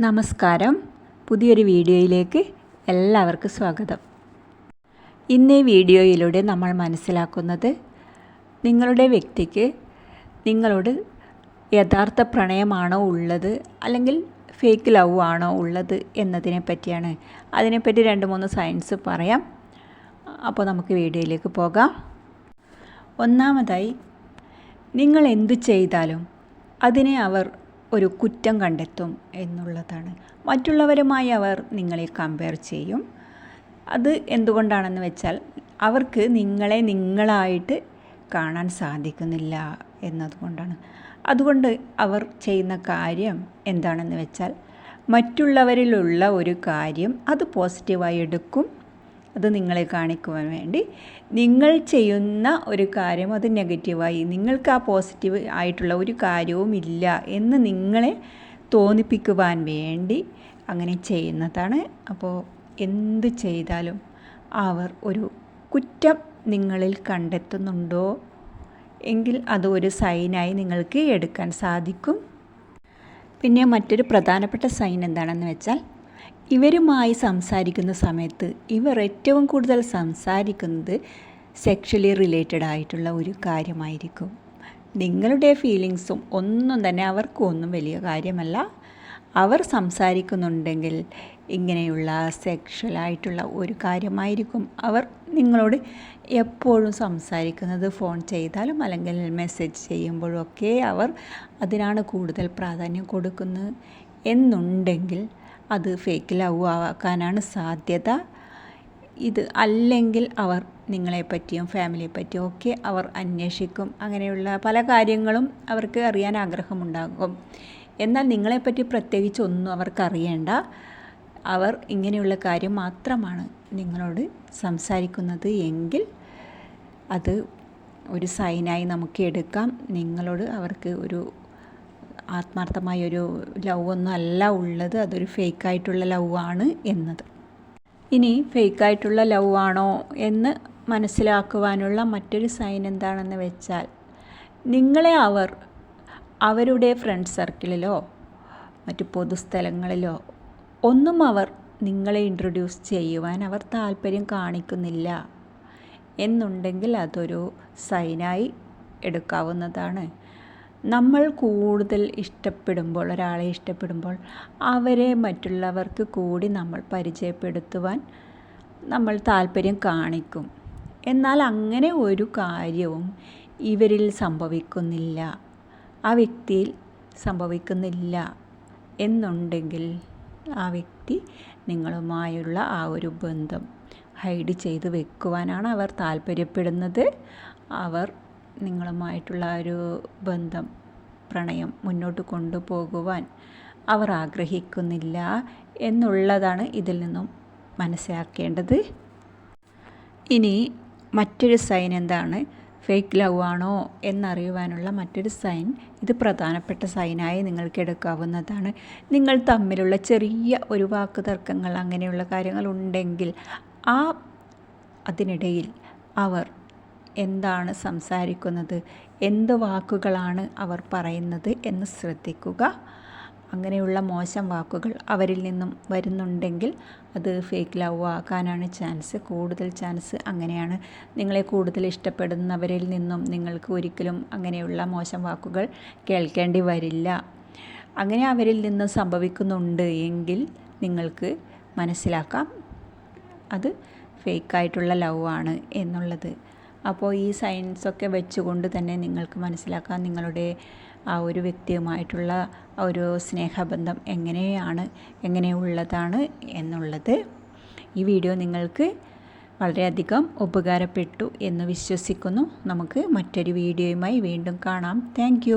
നമസ്കാരം. പുതിയൊരു വീഡിയോയിലേക്ക് എല്ലാവർക്കും സ്വാഗതം. ഇന്നീ വീഡിയോയിലൂടെ നമ്മൾ മനസ്സിലാക്കുന്നത് നിങ്ങളുടെ വ്യക്തിക്ക് നിങ്ങളോട് യഥാർത്ഥ പ്രണയമാണോ ഉള്ളത് അല്ലെങ്കിൽ ഫേക്ക് ലവ് ആണോ ഉള്ളത് എന്നതിനെ പറ്റിയാണ്. അതിനെപ്പറ്റി 2-3 സയൻസ് പറയാം. അപ്പോൾ നമുക്ക് വീഡിയോയിലേക്ക് പോകാം. ഒന്നാമതായി, നിങ്ങൾ എന്തു ചെയ്താലും അതിനെ അവർ ഒരു കുറ്റം കണ്ടെത്തും എന്നുള്ളതാണ്. മറ്റുള്ളവരുമായി അവർ നിങ്ങളെ കമ്പയർ ചെയ്യും. അത് എന്തുകൊണ്ടാണെന്ന് വെച്ചാൽ അവർക്ക് നിങ്ങളെ നിങ്ങളായിട്ട് കാണാൻ സാധിക്കുന്നില്ല എന്നതുകൊണ്ടാണ്. അതുകൊണ്ട് അവർ ചെയ്യുന്ന കാര്യം എന്താണെന്ന് വെച്ചാൽ മറ്റുള്ളവരിലുള്ള ഒരു കാര്യം അത് പോസിറ്റീവായി എടുക്കും. അത് നിങ്ങളെ കാണിക്കുവാൻ വേണ്ടി നിങ്ങൾ ചെയ്യുന്ന ഒരു കാര്യം അത് നെഗറ്റീവായി, നിങ്ങൾക്ക് ആ പോസിറ്റീവ് ആയിട്ടുള്ള ഒരു കാര്യവും ഇല്ല എന്ന് നിങ്ങളെ തോന്നിപ്പിക്കുവാൻ വേണ്ടി അങ്ങനെ ചെയ്യുന്നതാണ്. അപ്പോൾ എന്ത് ചെയ്താലും അവർ ഒരു കുറ്റം നിങ്ങളിൽ കണ്ടെത്തുന്നുണ്ടോ എങ്കിൽ അത് ഒരു സൈനായി നിങ്ങൾക്ക് എടുക്കാൻ സാധിക്കും. പിന്നെ മറ്റൊരു പ്രധാനപ്പെട്ട സൈൻ എന്താണെന്ന് വെച്ചാൽ ഇവരുമായി സംസാരിക്കുന്ന സമയത്ത് ഇവർ ഏറ്റവും കൂടുതൽ സംസാരിക്കുന്നത് സെക്ഷലി റിലേറ്റഡ് ആയിട്ടുള്ള ഒരു കാര്യമായിരിക്കും. നിങ്ങളുടെ ഫീലിങ്സും ഒന്നും തന്നെ അവർക്കൊന്നും വലിയ കാര്യമല്ല. അവർ സംസാരിക്കുന്നുണ്ടെങ്കിൽ ഇങ്ങനെയുള്ള സെക്ഷലായിട്ടുള്ള ഒരു കാര്യമായിരിക്കും. അവർ നിങ്ങളോട് എപ്പോഴും സംസാരിക്കുന്നത് ഫോൺ ചെയ്താലും അല്ലെങ്കിൽ മെസ്സേജ് ചെയ്യുമ്പോഴും ഒക്കെ അവർ അതിനാണ് കൂടുതൽ പ്രാധാന്യം കൊടുക്കുന്നത് എന്നുണ്ടെങ്കിൽ അത് ഫേക്ക് ലവ് ആക്കാനാണ് സാധ്യത. ഇത് അല്ലെങ്കിൽ അവർ നിങ്ങളെപ്പറ്റിയും ഫാമിലിയെ പറ്റിയും ഒക്കെ അവർ അന്വേഷിക്കും. അങ്ങനെയുള്ള പല കാര്യങ്ങളും അവർക്ക് അറിയാൻ ആഗ്രഹമുണ്ടാകും. എന്നാൽ നിങ്ങളെപ്പറ്റി പ്രത്യേകിച്ച് ഒന്നും അവർക്കറിയേണ്ട. അവർ ഇങ്ങനെയുള്ള കാര്യം മാത്രമാണ് നിങ്ങളോട് സംസാരിക്കുന്നത് എങ്കിൽ അത് ഒരു സൈനായി നമുക്ക് എടുക്കാം. നിങ്ങളോട് അവർക്ക് ഒരു ആത്മാർത്ഥമായൊരു ലവ് ഒന്നും അല്ല ഉള്ളത്, അതൊരു ഫേക്കായിട്ടുള്ള ലവ് ആണ് എന്നത്. ഇനി ഫേക്കായിട്ടുള്ള ലവ് ആണോ എന്ന് മനസ്സിലാക്കുവാനുള്ള മറ്റൊരു സൈൻ എന്താണെന്ന് വെച്ചാൽ നിങ്ങളെ അവർ അവരുടെ ഫ്രണ്ട് സർക്കിളിലോ മറ്റു പൊതുസ്ഥലങ്ങളിലോ ഒന്നും അവർ നിങ്ങളെ ഇൻട്രൊഡ്യൂസ് ചെയ്യുവാൻ അവർ താല്പര്യം കാണിക്കുന്നില്ല എന്നുണ്ടെങ്കിൽ അതൊരു സൈനായി എടുക്കാവുന്നതാണ്. നമ്മൾ കൂടുതൽ ഇഷ്ടപ്പെടുമ്പോൾ, ഒരാളെ ഇഷ്ടപ്പെടുമ്പോൾ അവരെ മറ്റുള്ളവർക്ക് കൂടി നമ്മൾ പരിചയപ്പെടുത്തുവാൻ നമ്മൾ താല്പര്യം കാണിക്കും. എന്നാൽ അങ്ങനെ ഒരു കാര്യവും ഇവരിൽ സംഭവിക്കുന്നില്ല, ആ വ്യക്തിയിൽ സംഭവിക്കുന്നില്ല എന്നുണ്ടെങ്കിൽ ആ വ്യക്തി നിങ്ങളുമായുള്ള ആ ഒരു ബന്ധം ഹൈഡ് ചെയ്ത് വെക്കുവാനാണ് അവർ താല്പര്യപ്പെടുന്നത്. അവർ നിങ്ങളുമായിട്ടുള്ള ഒരു ബന്ധം, പ്രണയം മുന്നോട്ട് കൊണ്ടുപോകുവാൻ അവർ ആഗ്രഹിക്കുന്നില്ല എന്നുള്ളതാണ് ഇതിൽ നിന്നും മനസ്സിലാക്കേണ്ടത്. ഇനി മറ്റൊരു സൈൻ എന്താണ്, ഫേക്ക് ലവ് ആണോ എന്നറിയുവാനുള്ള മറ്റൊരു സൈൻ, ഇത് പ്രധാനപ്പെട്ട സൈനായി നിങ്ങൾക്ക് എടുക്കാവുന്നതാണ്. നിങ്ങൾ തമ്മിലുള്ള ചെറിയ ഒരു വാക്ക് തർക്കങ്ങൾ അങ്ങനെയുള്ള കാര്യങ്ങൾ ഉണ്ടെങ്കിൽ അതിനിടയിൽ അവർ എന്താണ് സംസാരിക്കുന്നത്, എന്ത് വാക്കുകളാണ് അവർ പറയുന്നത് എന്ന് ശ്രദ്ധിക്കുക. അങ്ങനെയുള്ള മോശം വാക്കുകൾ അവരിൽ നിന്നും വരുന്നുണ്ടെങ്കിൽ അത് ഫേക്ക് ലവ് ആക്കാനാണ് കൂടുതൽ ചാൻസ്. അങ്ങനെയാണ്. നിങ്ങളെ കൂടുതൽ ഇഷ്ടപ്പെടുന്നവരിൽ നിന്നും നിങ്ങൾക്ക് ഒരിക്കലും അങ്ങനെയുള്ള മോശം വാക്കുകൾ കേൾക്കേണ്ടി വരില്ല. അങ്ങനെ അവരിൽ നിന്നും സംഭവിക്കുന്നുണ്ട് എങ്കിൽ നിങ്ങൾക്ക് മനസ്സിലാക്കാം അത് ഫേക്കായിട്ടുള്ള ലവ് ആണ് എന്നുള്ളത്. അപ്പോൾ ഈ സയൻസൊക്കെ വെച്ചുകൊണ്ട് തന്നെ നിങ്ങൾക്ക് മനസ്സിലാക്കാം നിങ്ങളുടെ ആ ഒരു വ്യക്തിയുമായിട്ടുള്ള ഒരു സ്നേഹബന്ധം എങ്ങനെയുള്ളതാണ് എന്നുള്ളത്. ഈ വീഡിയോ നിങ്ങൾക്ക് വളരെയധികം ഉപകാരപ്പെട്ടു എന്ന് വിശ്വസിക്കുന്നു. നമുക്ക് മറ്റൊരു വീഡിയോയുമായി വീണ്ടും കാണാം. താങ്ക്